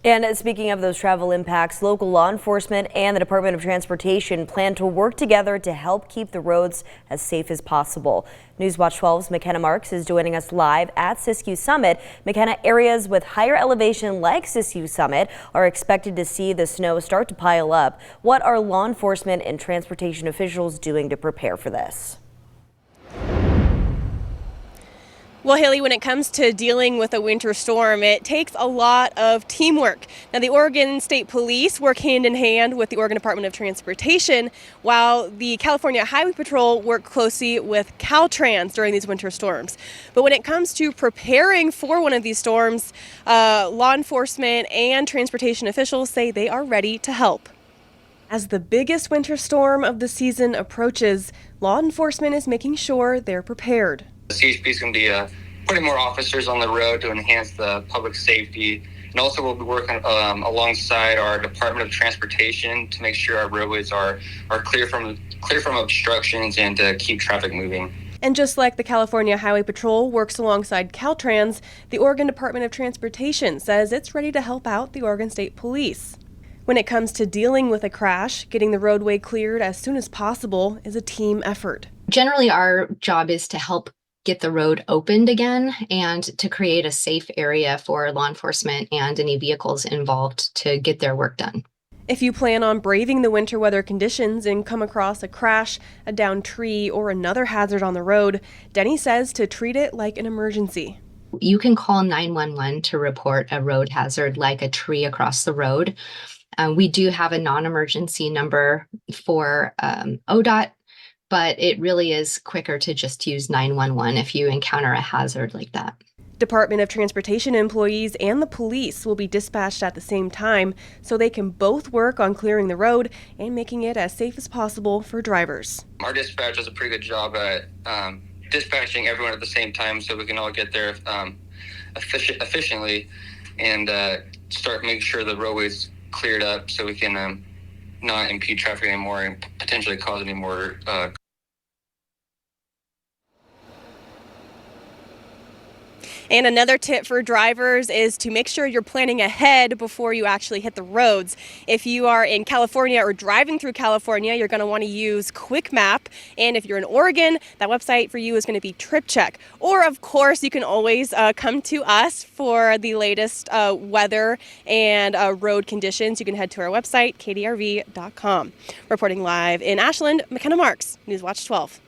And speaking of those travel impacts, local law enforcement and the Department of Transportation plan to work together to help keep the roads as safe as possible. Newswatch 12's McKenna Marks is joining us live at Siskiyou Summit. McKenna, areas with higher elevation like Siskiyou Summit are expected to see the snow start to pile up. What are law enforcement and transportation officials doing to prepare for this? Well, Haley, when it comes to dealing with a winter storm, it takes a lot of teamwork. Now, the Oregon State Police work hand in hand with the Oregon Department of Transportation, while the California Highway Patrol work closely with Caltrans during these winter storms. But when it comes to preparing for one of these storms, law enforcement and transportation officials say they are ready to help. As the biggest winter storm of the season approaches, law enforcement is making sure they're prepared. The CHP is going to be putting more officers on the road to enhance the public safety. And also we'll be working alongside our Department of Transportation to make sure our roadways are clear from obstructions and to keep traffic moving. And just like the California Highway Patrol works alongside Caltrans, the Oregon Department of Transportation says it's ready to help out the Oregon State Police. When it comes to dealing with a crash, getting the roadway cleared as soon as possible is a team effort. Generally, our job is to help get the road opened again and to create a safe area for law enforcement and any vehicles involved to get their work done. If you plan on braving the winter weather conditions and come across a crash, a downed tree, or another hazard on the road, Denny says to treat it like an emergency. You can call 911 to report a road hazard like a tree across the road. We do have a non-emergency number for ODOT, but it really is quicker to just use 911 if you encounter a hazard like that. Department of Transportation employees and the police will be dispatched at the same time so they can both work on clearing the road and making it as safe as possible for drivers. Our dispatch does a pretty good job at dispatching everyone at the same time so we can all get there efficiently and start making sure the roadway's cleared up so we can not impede traffic anymore and potentially cause any more And another tip for drivers is to make sure you're planning ahead before you actually hit the roads. If you are in California or driving through California, you're going to want to use Quick Map. And if you're in Oregon, that website for you is going to be Trip Check. Or, of course, you can always come to us for the latest weather and road conditions. You can head to our website, kdrv.com. Reporting live in Ashland, McKenna Marks, Newswatch 12.